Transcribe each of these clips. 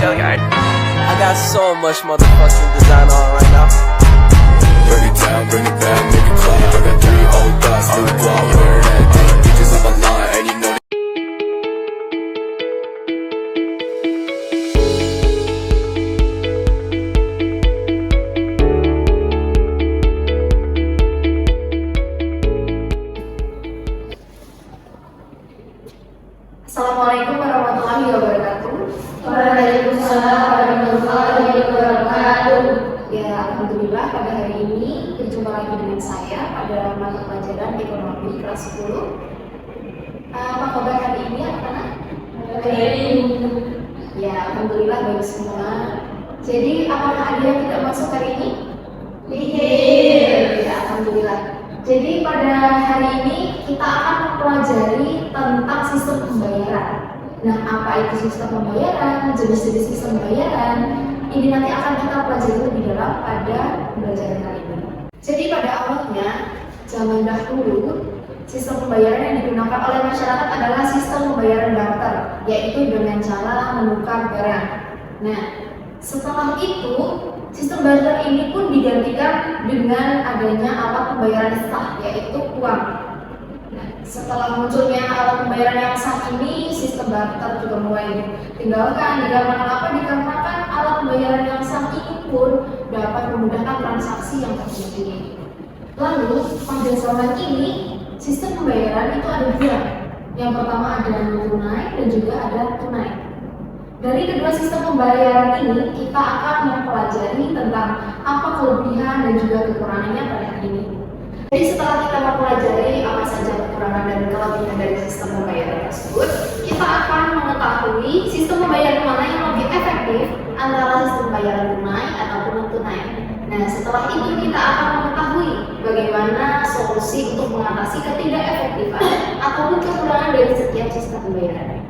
I got so much motherfucking design on right now. Bring it down, bring it back, make it clap. I got 3 old thoughts, new guap, wear that thing. Bitches on my line, and you know. Assalamualaikum warahmatullahi wabarakatuh. Waalaikumsalam warahmatullahi wabarakatuh. Ya, alhamdulillah pada hari ini berjumpa lagi dengan saya pada mata pelajaran ekonomi kelas 10. Apa kabar hari ini anak-anak? Baik. Ya, alhamdulillah baik semua. Jadi, apakah ada yang tidak masuk hari ini? Iya. Ya, alhamdulillah. Jadi pada hari ini kita akan mempelajari tentang sistem pembayaran. Nah, apa itu sistem pembayaran, jenis-jenis sistem pembayaran, ini nanti akan kita pelajari lebih dalam pada pembelajaran kali ini. Jadi pada awalnya, zaman dahulu, sistem pembayaran yang digunakan oleh masyarakat adalah sistem pembayaran barter, yaitu dengan cara menukar barang. Nah, setelah itu, sistem barter ini pun digantikan dengan adanya alat pembayaran sah, yaitu uang. Nah, setelah munculnya alat pembayaran yang sah ini, sistem barter juga mulai ditinggalkan. Dikarenakan apa? Dikarenakan alat pembayaran yang sah ini pun dapat memudahkan transaksi yang terjadi. Lalu, pada zaman ini, sistem pembayaran itu ada dua. Yang pertama ada non tunai dan juga ada tunai. Dari kedua sistem pembayaran ini, kita akan mempelajari tentang apa kelebihan dan juga kekurangannya pada hari ini. Jadi setelah kita mempelajari apa saja kekurangan dan kelebihan dari sistem pembayaran tersebut, kita akan mengetahui sistem pembayaran mana yang lebih efektif antara sistem pembayaran tunai ataupun non tunai. Nah, setelah itu kita akan mengetahui bagaimana solusi untuk mengatasi ketidakefektifan ataupun kekurangan dari setiap sistem pembayaran.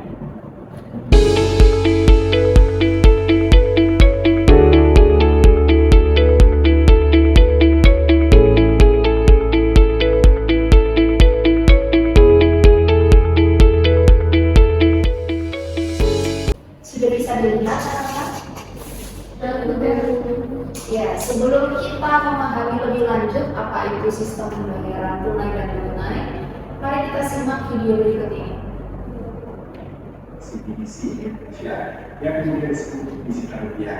Ya, sebelum kita memahami lebih lanjut apa itu sistem pembayaran tunai dan non tunai, mari kita simak video berikut ini. CBDC Indonesia yang juga disebut digital rupiah.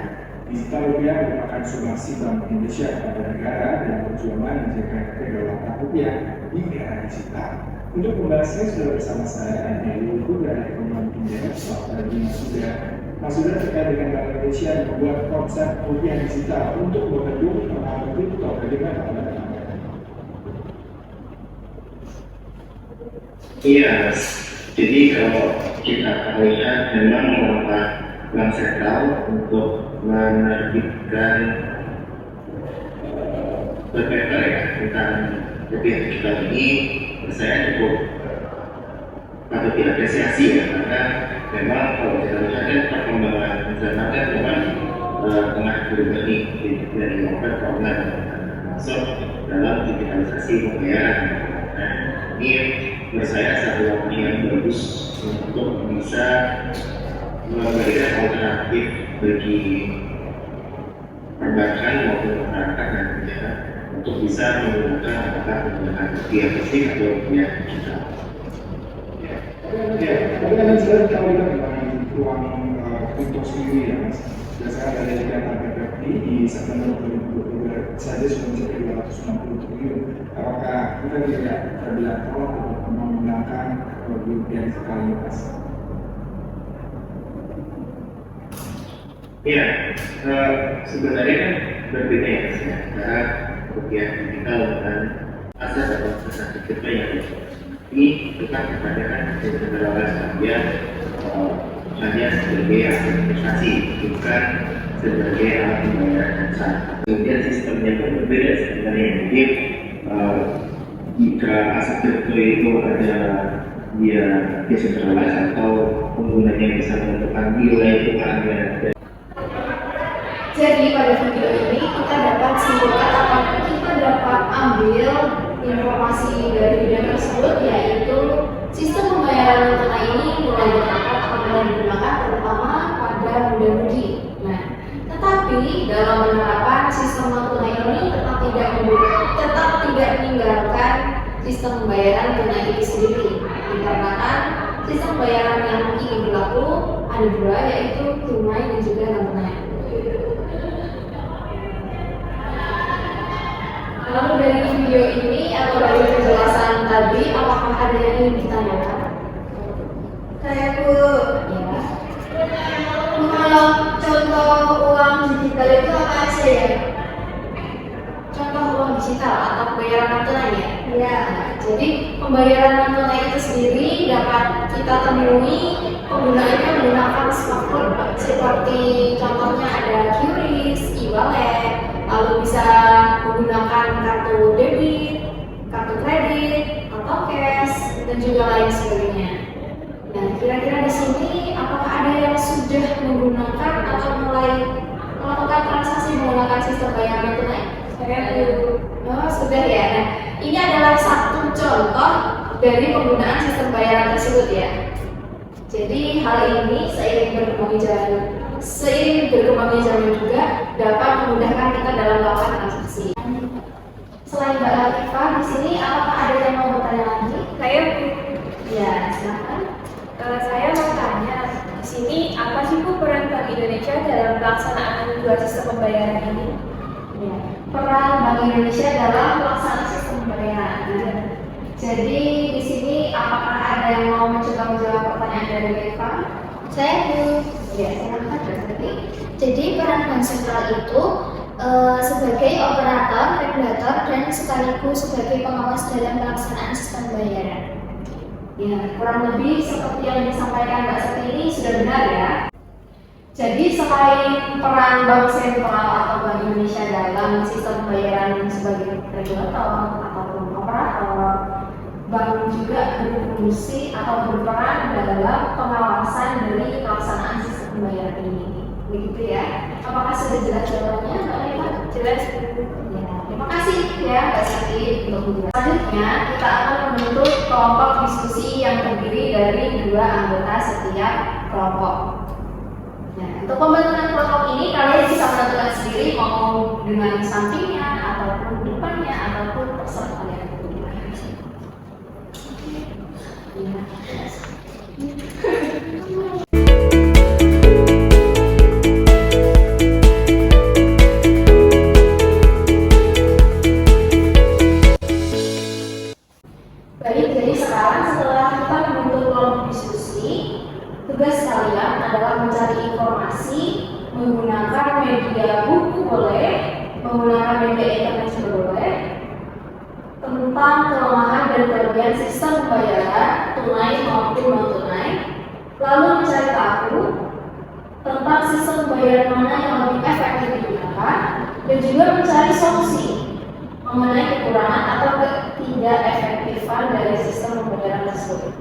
Digital rupiah merupakan sumbangsi Bank Indonesia kepada negara dan perjuangan menjaga kedaulatan rupiah di era digital. Untuk membahasnya sudah bersama saya Andi Luhur dari Ekonomi Indef. Selamat pagi Mas Suda. Mas Suda terkait dengan Bank Indonesia membuat konsep rupiah digital untuk membendung pengaruh kripto. Bagaimana Anda? Iya, jadi kalau kita lihat memang langkah bank sentral untuk menerbitkan berpaper ya tentang rupiah digital ini, saya cukup patut diapresiasi ya, karena memang kalau kita lihat kan perkembangan zaman kan memang tengah berubah nih dari open corner masuk dalam digitalisasi pembayaran. Nah, ini menurut saya satu langkah yang bagus untuk bisa memberikan alternatif bagi perbankan maupun masyarakat nantinya untuk bisa menggunakan apakah menggunakan rupiah fisik atau rupiah digital. Ya, tapi kan sebenarnya kalau kita mengenai ruang kripto sendiri ya Mas, berdasarkan dari data BPS di September 2022 saja sudah mencapai 260 triliun. Apakah kita tidak terbilang telat untuk menggunakan rupiah digital ini Mas? Ya, sebenarnya kan berbeda ya Mas ya, antara rupiah digital dan aset atau investasi kripto yang ini tetap kepada kan sebenarnya dia hanya sebagai aset investasi, bukan sebagai alat pembayaran yang sah. Kemudian sistemnya pun berbeda sebenarnya. Jadi jika aset kripto itu ada dia decentralized atau penggunanya bisa menentukan nilai tukarnya. Jadi pada video ini kita dapat simpulkan atau kita dapat ambil informasi dari video tersebut, yaitu sistem pembayaran non tunai ini mulai digunakan terutama pada kepada muda-mudi. Nah, tetapi dalam penerapan sistem non tunai ini tetap tidak meninggalkan sistem pembayaran tunai itu sendiri. Dikarenakan sistem pembayaran yang kini berlaku ada dua, yaitu tunai dan juga non tunai. Lalu dari video ini atau dari penjelasan tadi, apakah ada yang ingin ditanyakan? Saya guru. Ya. Kalau contoh uang digital itu apa aja ya? Contoh uang digital atau pembayaran non tunai ya? Ya. Jadi pembayaran non tunai itu sendiri dapat kita temui penggunaannya menggunakan smartphone seperti contohnya ada QRIS, e-wallet, lalu bisa menggunakan kartu debit, kartu kredit, atau cash dan juga lain sebagainya. Nah, kira-kira di sini apakah ada yang sudah menggunakan atau mulai melakukan transaksi menggunakan sistem pembayaran tunai? Oh, sudah ya. Nah, ini adalah satu contoh dari penggunaan sistem pembayaran tersebut ya. Jadi hal ini seiring berkembangnya zaman juga dapat memudahkan kita dalam melakukan transaksi. Selain Mbak Latifah, di sini apakah ada yang mau bertanya lagi? Saya Ya, silakan. saya mau tanya, di sini apa sih Bu peran Bank Indonesia dalam pelaksanaan dua sistem pembayaran ini? Ya, peran Bank Indonesia dalam pelaksanaan sistem pembayaran. Jadi di sini apakah ada yang mau mencoba menjawab pertanyaan dari Eva? Saya Bu. Ya, silakan berarti. Jadi peran bank sentral itu sebagai operator, regulator, dan sekaligus sebagai pengawas dalam pelaksanaan sistem pembayaran. Ya, kurang lebih seperti yang disampaikan Mbak Seti ini sudah benar ya. Jadi selain peran bank sentral atau Bank Indonesia dalam sistem pembayaran sebagai regulator ataupun operator, bank juga berfungsi atau berperan dalam pengawasan dari pelaksanaan sistem pembayaran ini. Begitu ya. Apakah sudah jelas jawabannya, Mbak Eva? Jelas. Ya, terima kasih ya Mbak Siti untuk penjelasan. Selanjutnya kita akan membentuk kelompok diskusi yang terdiri dari 2 anggota setiap kelompok. Nah, untuk pembentukan kelompok ini kalian bisa menentukan sendiri mau dengan sampingnya ataupun depannya ataupun terserah kalian. Ya. Baik, jadi sekarang setelah kita membentuk kelompok diskusi, tugas kalian adalah mencari informasi menggunakan media buku boleh, menggunakan media internet juga boleh, tentang kelemahan dan kelebihan sistem pembayaran tunai maupun non tunai, lalu mencari tahu tentang sistem pembayaran mana yang lebih efektif digunakan, dan juga mencari solusi mengenai kekurangan atau ketidakefektifan dari sistem pembayaran tersebut.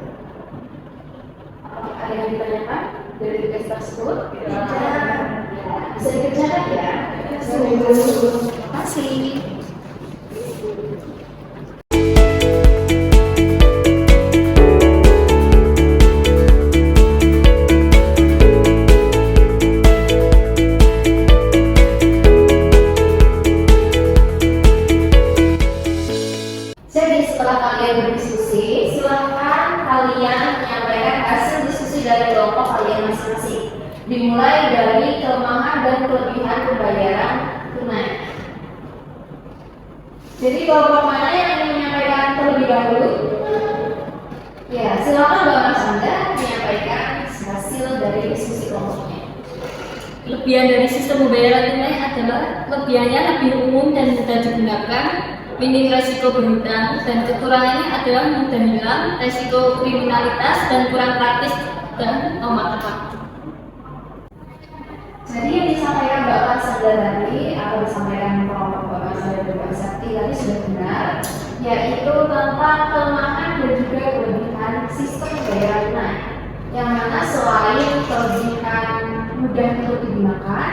Apakah ada yang ditanyakan dari tugas tersebut? Ya, bisa dikerjakan ya. Terima kasih. Jadi setelah kalian berdiskusi, silahkan kalian menyampaikan hasil diskusi dari kelompok kalian masing-masing. Dimulai dari kelemahan dan kelebihan pembayaran tunai. Jadi kelompok mana yang ingin menyampaikan terlebih dahulu? Ya, silakan Mbak Marsanda menyampaikan hasil dari diskusi kelompoknya. Kelebihan dari sistem pembayaran tunai adalah kelebihannya lebih umum dan mudah digunakan, minim resiko berhutang, dan kekurangannya adalah mudah hilang, resiko kriminalitas, dan kurang praktis dan amat tepat. Jadi yang disampaikan Mbak Marsanda tadi atau disampaikan kelompok Mbak Marsanda dan Mbak Sakti tadi sudah benar, yaitu tentang kelemahan dan juga kelebihan sistem pembayaran tunai. Yang mana selain kelebihan mudah untuk digunakan,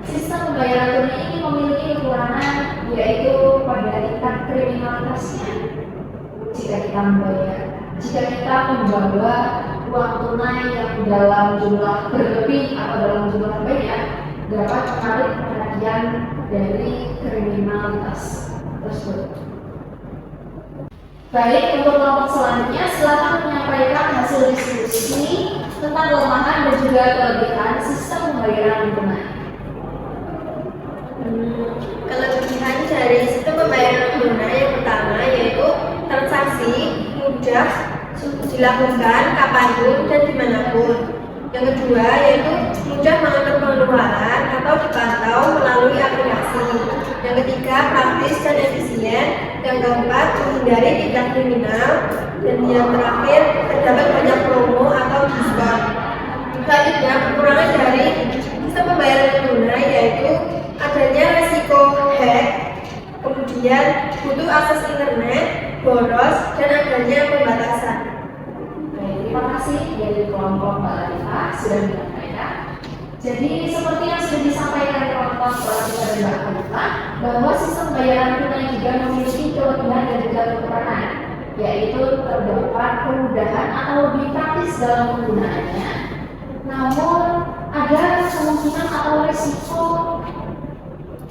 sistem pembayaran tunai ini memiliki kekurangan, yaitu pada tingkat kriminalitasnya. Jika kita membawa uang tunai yang dalam jumlah berlebih atau dalam jumlah banyak dapat menarik perhatian dari kriminalitas tersebut. Baik, untuk kelompok selanjutnya silakan menyampaikan hasil diskusi tentang kelemahan dan juga kelebihan sistem pembayaran tunai. Kelebihan dari sistem pembayaran tunai yang pertama yaitu transaksi mudah dilakukan kapanpun dan dimanapun. Yang kedua yaitu mudah mengatur pengeluaran atau dipantau melalui aplikasi. Yang ketiga praktis dan efisien. Yang keempat menghindari tindak kriminal. Dan yang terakhir terdapat banyak promo atau diskon. Selanjutnya kekurangan dari sistem pembayaran tunai yaitu adanya resiko hack, kemudian butuh akses internet, boros, dan adanya pembatasan. Baik, terima kasih dari kelompok Mbak Latifa sudah menyampaikan. Jadi seperti yang sudah disampaikan kelompok Mbak Latifa dan Mbak Latifa, bahwa sistem pembayaran tunai juga memiliki kelebihan dan juga kekurangan, yaitu terdapat kemudahan atau lebih praktis dalam penggunaannya. Namun ada kemungkinan atau resiko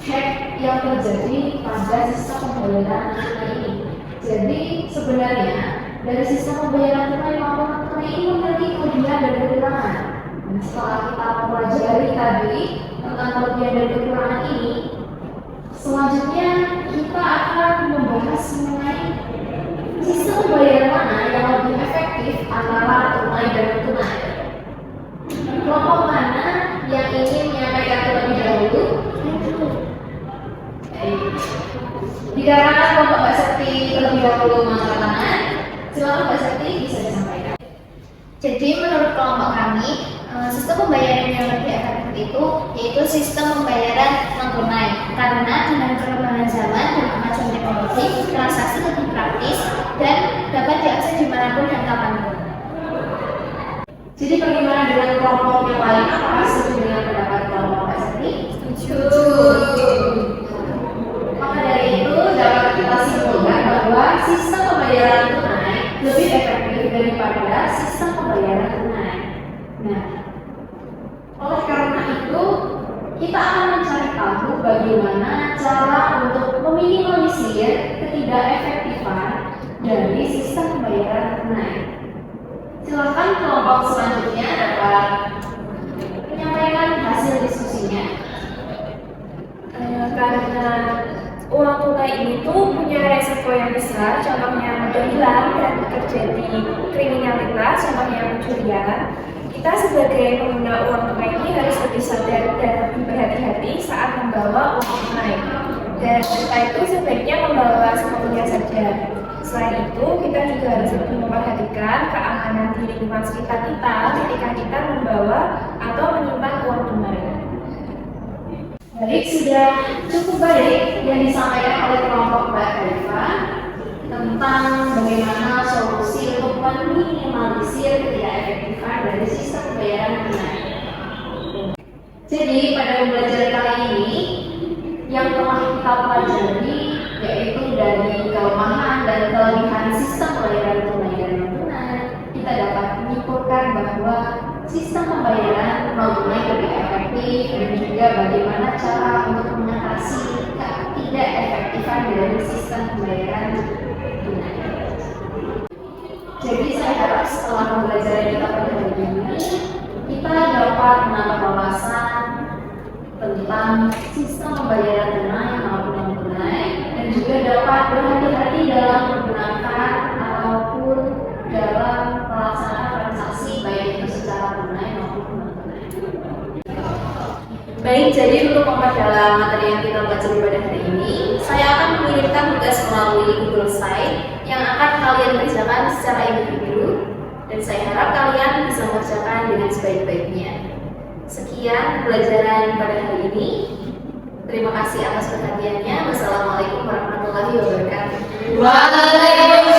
hack yang terjadi pada sistem pembayaran tunai ini. Jadi sebenarnya dari sistem pembayaran tunai maupun tunai ini memiliki kelebihan dan kekurangan. Dan setelah kita mempelajari tadi tentang kelebihan dan kekurangan ini, selanjutnya kita akan membahas mengenai sistem pembayaran mana yang lebih efektif antara tunai dan non tunai. Kelompok mana yang ingin menyampaikan terlebih dahulu? Dikarenakan kelompok Mbak Sekti terlebih dahulu mengangkat tangan, silakan Mbak Sekti bisa disampaikan. Jadi menurut kelompok kami, sistem pembayaran yang lebih efektif itu yaitu sistem pembayaran non tunai, karena dengan perkembangan zaman dan kemajuan teknologi, transaksi lebih praktis dan dapat diakses dimanapun dan kapanpun. Jadi bagaimana dengan kelompok yang lain? Apakah setuju dengan pendapat kelompok Mbak Sekti? Setuju. Maka dari itu dapat kita simpulkan bahwa sistem pembayaran tunai lebih efektif daripada sistem pembayaran tunai. Nah, oleh karena itu kita akan mencari tahu bagaimana cara untuk meminimalisir ketidakefektifan dari sistem pembayaran tunai. Silakan kelompok selanjutnya dapat menyampaikan hasil diskusinya. Karena uang tunai ini tuh punya resiko yang besar, contohnya mudah hilang dan terjadi kriminalitas, contohnya pencurian. Kita sebagai pengguna uang tunai ini harus lebih sadar dan lebih berhati-hati saat membawa uang tunai. Dan kita itu sebaiknya membawa secukupnya saja. Selain itu, kita juga harus lebih memperhatikan keamanan di lingkungan sekitar kita ketika kita membawa atau menyimpan uang tunai. Baik, sudah cukup baik yang disampaikan oleh kelompok Mbak Latifa tentang bagaimana solusi untuk meminimalisir ketidakefektifan dari sistem pembayaran tunai. Jadi pada pembelajaran kali ini yang telah kita pelajari yaitu dari kelemahan dan kelebihan sistem pembayaran tunai dan non tunai, kita dapat menyimpulkan bahwa sistem pembayaran non tunai lebih efektif dan juga bagaimana cara untuk mengatasi ketidakefektifan dari sistem pembayaran tunai. Jadi saya harap setelah pembelajaran kita pada hari ini kita dapat menambah wawasan tentang sistem pembayaran tunai maupun non tunai dan juga dapat berhati-hati dalam menggunakan ataupun dalam pelaksanaan transaksi baik itu secara tunai maupun non tunai. Baik, jadi untuk memperdalam materi yang kita pelajari pada hari ini, saya akan mengirimkan tugas melalui Google Site yang akan kalian kerjakan secara individu dan saya harap kalian bisa mengerjakan dengan sebaik-baiknya. Sekian pelajaran pada hari ini. Terima kasih atas perhatiannya. Wassalamualaikum warahmatullahi wabarakatuh. Waalaikumsalam.